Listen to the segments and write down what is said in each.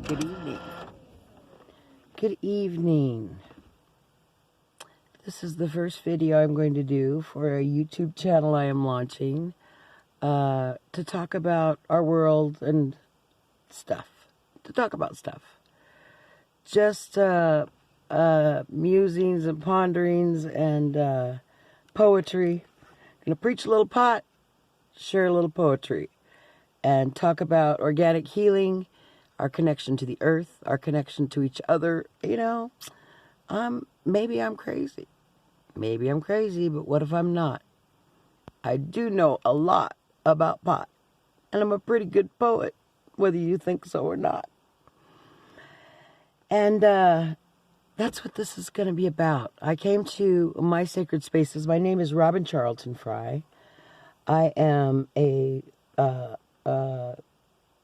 Good evening. Good evening. This is the first video I'm going to do for a YouTube channel I am launching to talk about our world and stuff. To talk about stuff. Just musings and ponderings and poetry. Gonna preach a little pot, share a little poetry, and talk about organic healing, our connection to the earth, our connection to each other. You know, maybe I'm crazy. Maybe I'm crazy, but what if I'm not? I do know a lot about pot, and I'm a pretty good poet, whether you think so or not. And that's what this is going to be about. I came to my sacred spaces. My name is Robin Charlton-Fry. I am a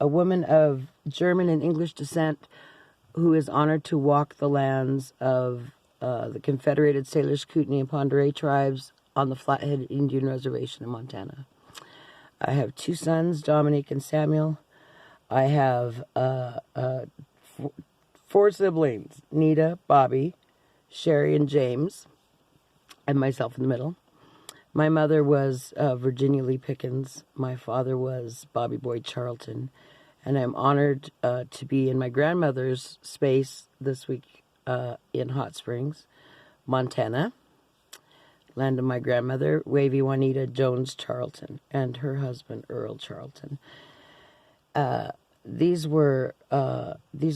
woman of German and English descent who is honored to walk the lands of the Confederated Salish, Kootenai, and Pend Oreille tribes on the Flathead Indian Reservation in Montana. I have two sons, Dominic and Samuel. I have four siblings, Nita, Bobby, Sherry, and James, and myself in the middle. My mother was Virginia Lee Pickens. My father was Bobby Boyd Charlton. And I'm honored to be in my grandmother's space this week in Hot Springs, Montana. Land of my grandmother, Wavy Juanita Jones Charlton, and her husband, Earl Charlton. These are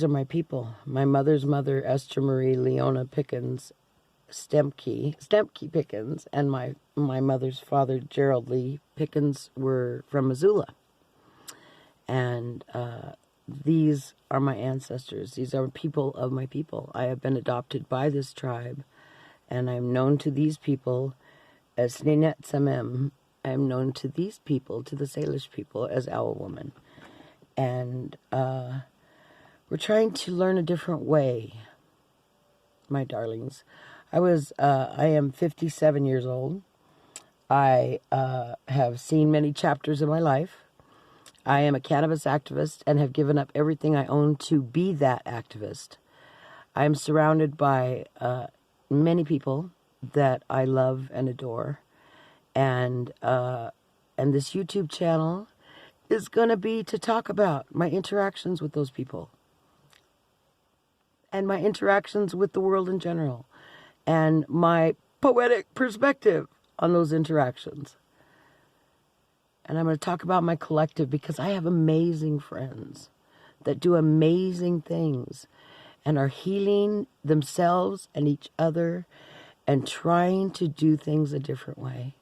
my people. My mother's mother, Esther Marie Leona Pickens, Stemke Pickens, and my mother's father, Gerald Lee Pickens, were from Missoula. And these are my ancestors. These are people of my people. I have been adopted by this tribe, and I'm known to these people as Snenet Samem. I'm known to these people, to the Salish people, as Owl Woman. And we're trying to learn a different way, my darlings. I am 57 years old. I have seen many chapters of my life. I am a cannabis activist and have given up everything I own to be that activist. I am surrounded by many people that I love and adore. And this YouTube channel is going to be to talk about my interactions with those people. And my interactions with the world in general. And my poetic perspective on those interactions. And I'm going to talk about my collective because I have amazing friends that do amazing things and are healing themselves and each other and trying to do things a different way.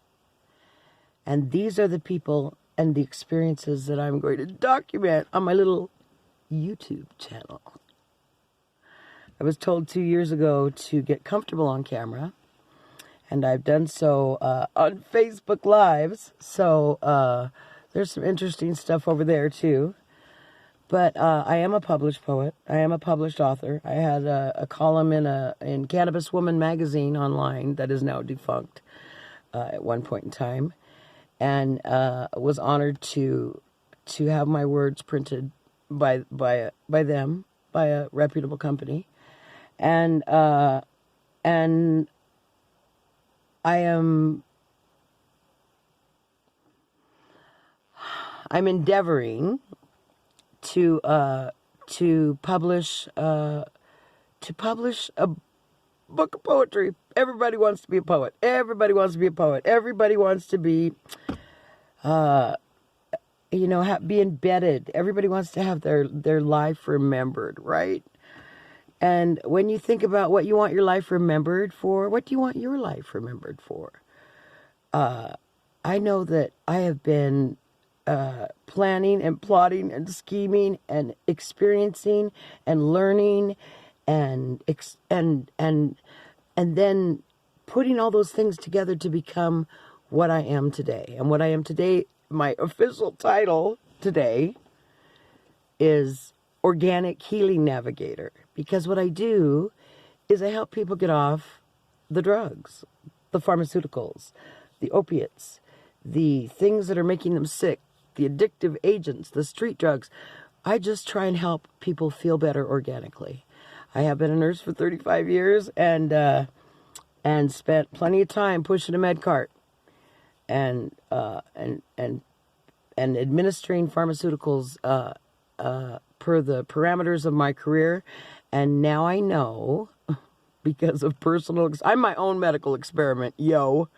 And these are the people and the experiences that I'm going to document on my little YouTube channel. I was told 2 years ago to get comfortable on camera. And I've done so on Facebook Lives. So there's some interesting stuff over there, too. But I am a published poet. I am a published author. I had a column in Cannabis Woman magazine online that is now defunct at one point in time. And was honored to have my words printed by them, by a reputable company. And I'm endeavoring to publish a book of poetry. Everybody wants to be a poet. Everybody wants to be a poet. Everybody wants to be, be embedded. Everybody wants to have their life remembered, right? And when you think about what you want your life remembered for, what do you want your life remembered for? I know that I have been planning and plotting and scheming and experiencing and learning and then putting all those things together to become what I am today. And what I am today, my official title today is Organic Healing Navigator. Because what I do is I help people get off the drugs, the pharmaceuticals, the opiates, the things that are making them sick, the addictive agents, the street drugs, I just try and help people feel better organically. I have been a nurse for 35 years and spent plenty of time pushing a med cart and administering pharmaceuticals per the parameters of my career. And now I know, because of I'm my own medical experiment, because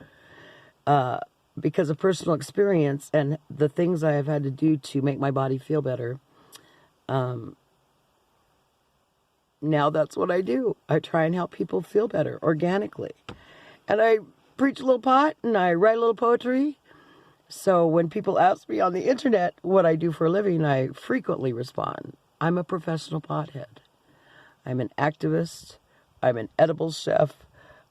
of personal experience and the things I have had to do to make my body feel better. Now that's what I do. I try and help people feel better organically. And I preach a little pot and I write a little poetry. So when people ask me on the internet what I do for a living, I frequently respond, I'm a professional pothead. I'm an activist. I'm an edible chef.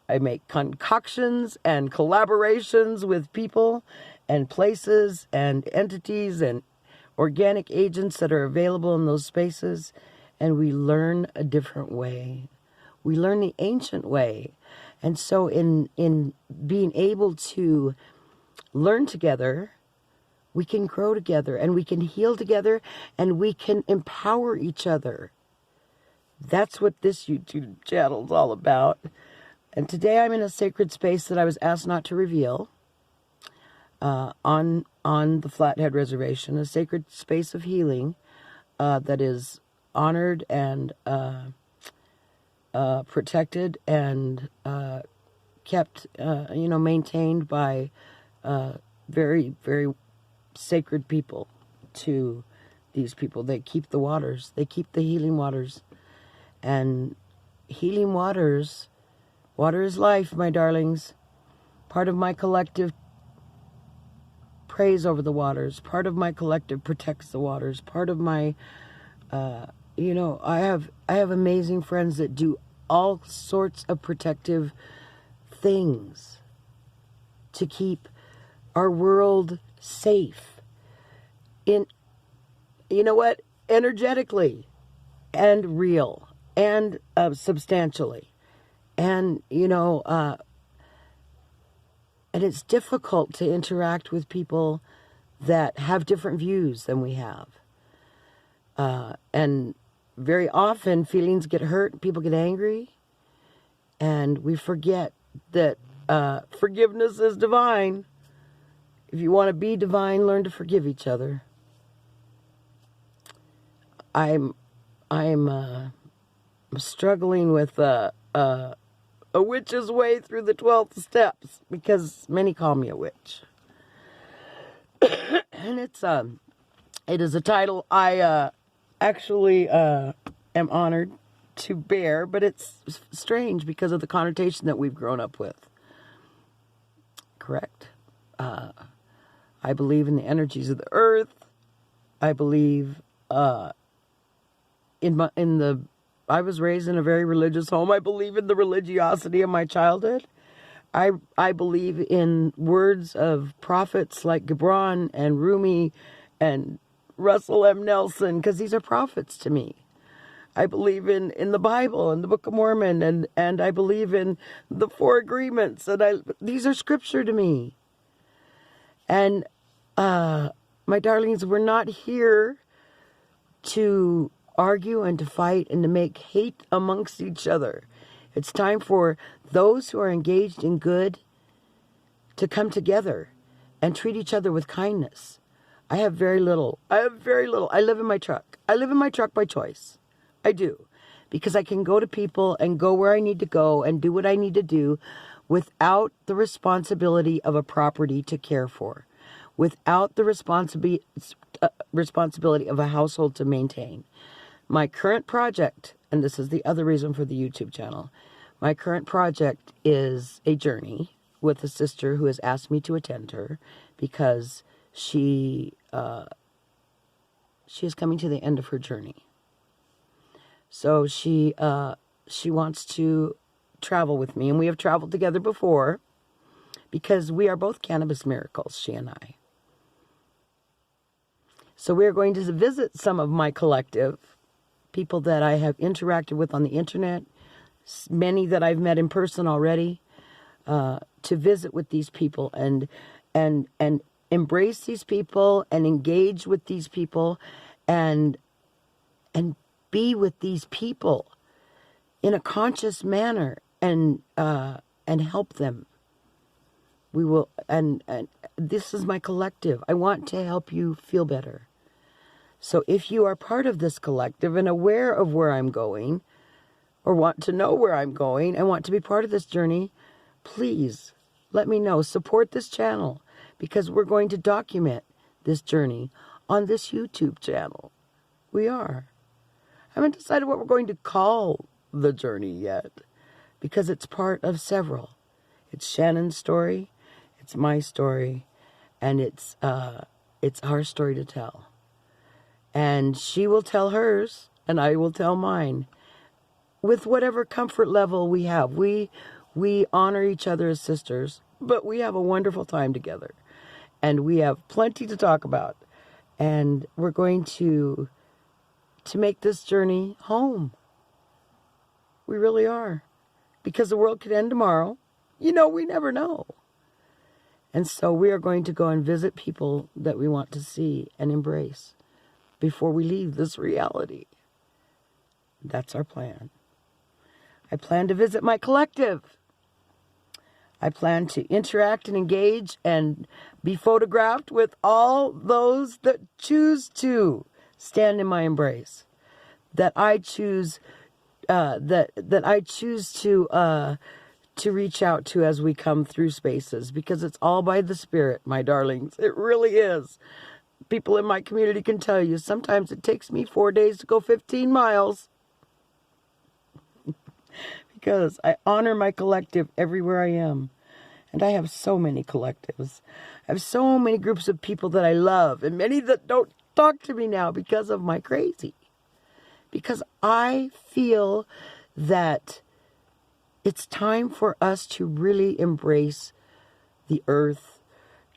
I make concoctions and collaborations with people and places and entities and organic agents that are available in those spaces. And we learn a different way. We learn the ancient way. And so in being able to learn together, we can grow together and we can heal together and we can empower each other. That's what this YouTube channel is all about. And today I'm in a sacred space that I was asked not to reveal on the Flathead Reservation, a sacred space of healing that is honored and protected and kept, maintained by very, very sacred people to these people. They keep the waters. They keep the healing waters. And healing waters, water is life, my darlings. Part of my collective prays over the waters. Part of my collective protects the waters. Part of my, I have amazing friends that do all sorts of protective things to keep our world safe. Energetically and real and substantially. And, and it's difficult to interact with people that have different views than we have. And very often feelings get hurt, people get angry, and we forget that forgiveness is divine. If you want to be divine, learn to forgive each other. I'm struggling with a witch's way through the 12 steps because many call me a witch, and it is a title I actually am honored to bear, but it's strange because of the connotation that we've grown up with. Correct. I believe in the energies of the earth. I believe I was raised in a very religious home. I believe in the religiosity of my childhood. I believe in words of prophets like Gibran and Rumi and Russell M. Nelson, because these are prophets to me. I believe in the Bible and the Book of Mormon, and I believe in the Four Agreements, and these are scripture to me. And my darlings, we're not here to argue and to fight and to make hate amongst each other. It's time for those who are engaged in good to come together and treat each other with kindness. I have very little. I live in my truck. I live in my truck by choice. I do. Because I can go to people and go where I need to go and do what I need to do without the responsibility of a property to care for, without the responsibility of a household to maintain. My current project, and this is the other reason for the YouTube channel, my current project is a journey with a sister who has asked me to attend her because she is coming to the end of her journey. So she wants to travel with me, and we have traveled together before because we are both cannabis miracles, she and I. So we are going to visit some of my collective, people that I have interacted with on the internet, many that I've met in person already, to visit with these people and embrace these people and engage with these people and and be with these people in a conscious manner and help them. We will, and this is my collective. I want to help you feel better. So if you are part of this collective and aware of where I'm going, or want to know where I'm going and want to be part of this journey, please let me know. Support this channel, because we're going to document this journey on this YouTube channel. We are. I haven't decided what we're going to call the journey yet, because it's part of several. It's Shannon's story, it's my story, and it's our story to tell. And she will tell hers, and I will tell mine, with whatever comfort level we have. We honor each other as sisters, but we have a wonderful time together, and we have plenty to talk about. And we're going to make this journey home. We really are. Because the world could end tomorrow. We never know. And so we are going to go and visit people that we want to see and embrace before we leave this reality. That's our plan. I plan to visit my collective. I plan to interact and engage and be photographed with all those that choose to stand in my embrace. That I choose to reach out to as we come through spaces, because it's all by the Spirit, my darlings. It really is. People in my community can tell you, sometimes it takes me 4 days to go 15 miles. Because I honor my collective everywhere I am. And I have so many collectives. I have so many groups of people that I love, and many that don't talk to me now because of my crazy. Because I feel that it's time for us to really embrace the earth,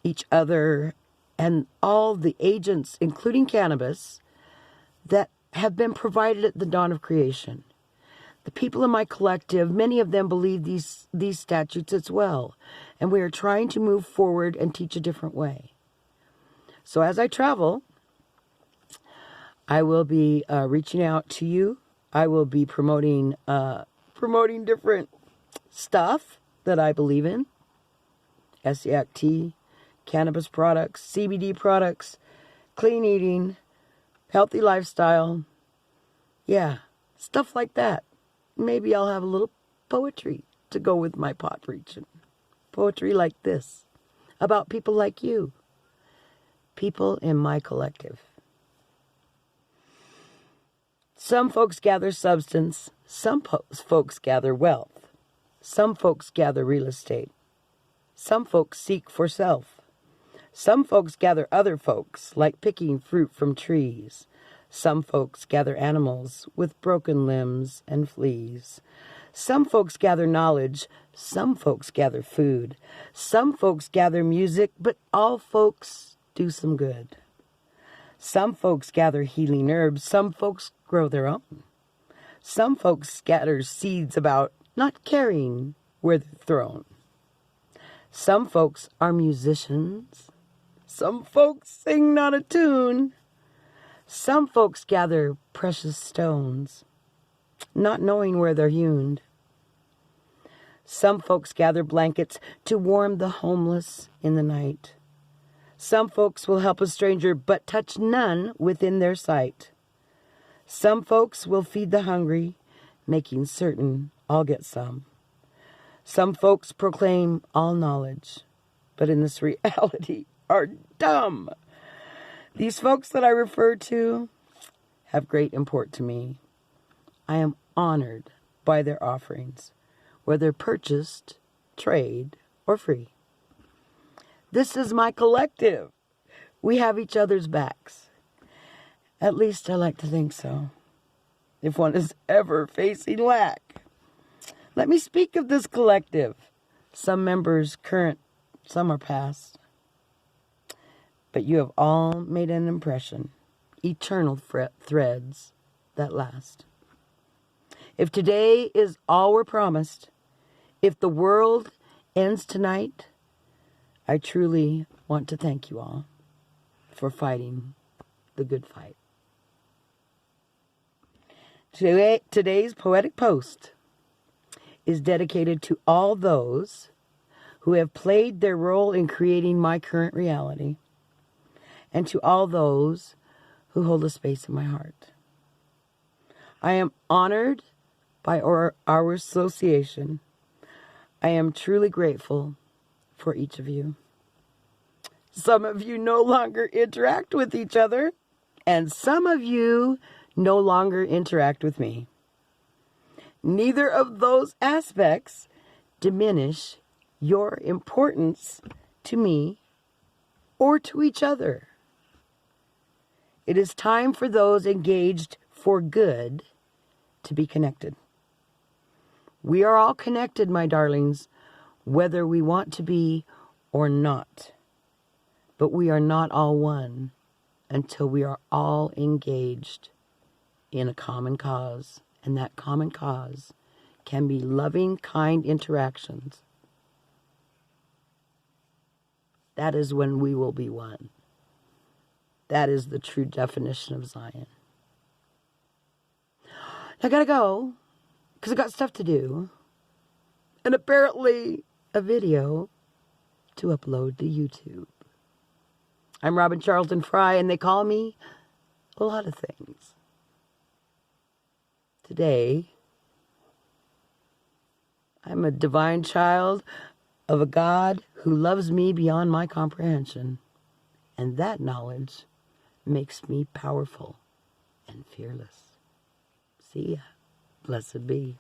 each other, and all the agents, including cannabis, that have been provided at the dawn of creation. The people in my collective, many of them believe these statutes as well. And we are trying to move forward and teach a different way. So as I travel, I will be reaching out to you. I will be promoting different stuff that I believe in. Essiac tea, cannabis products, CBD products, clean eating, healthy lifestyle. Yeah, stuff like that. Maybe I'll have a little poetry to go with my pot preaching. Poetry like this, about people like you. People in my collective. Some folks gather substance. Some folks gather wealth. Some folks gather real estate. Some folks seek for self. Some folks gather other folks, like picking fruit from trees. Some folks gather animals with broken limbs and fleas. Some folks gather knowledge. Some folks gather food. Some folks gather music, but all folks do some good. Some folks gather healing herbs. Some folks grow their own. Some folks scatter seeds about, not caring where they're thrown. Some folks are musicians. Some folks sing not a tune. Some folks gather precious stones, not knowing where they're hewn. Some folks gather blankets to warm the homeless in the night. Some folks will help a stranger, but touch none within their sight. Some folks will feed the hungry, making certain all get some. Some folks proclaim all knowledge, but in this reality are dumb. These folks that I refer to have great import to me. I am honored by their offerings, whether purchased, trade, or free. This is my collective. We have each other's backs. At least I like to think so. If one is ever facing lack. Let me speak of this collective. Some members current, some are past. But you have all made an impression, eternal threads that last. If today is all we're promised, if the world ends tonight, I truly want to thank you all for fighting the good fight. Today's poetic post is dedicated to all those who have played their role in creating my current reality, and to all those who hold a space in my heart. I am honored by our association. I am truly grateful for each of you. Some of you no longer interact with each other, and some of you no longer interact with me. Neither of those aspects diminish your importance to me or to each other. It is time for those engaged for good to be connected. We are all connected, my darlings, whether we want to be or not. But we are not all one until we are all engaged in a common cause. And that common cause can be loving, kind interactions. That is when we will be one. That is the true definition of Zion. I gotta go, because I got stuff to do. And apparently a video to upload to YouTube. I'm Robin Charlton-Fry, and they call me a lot of things. Today, I'm a divine child of a God who loves me beyond my comprehension. And that knowledge makes me powerful and fearless. See ya. Blessed be.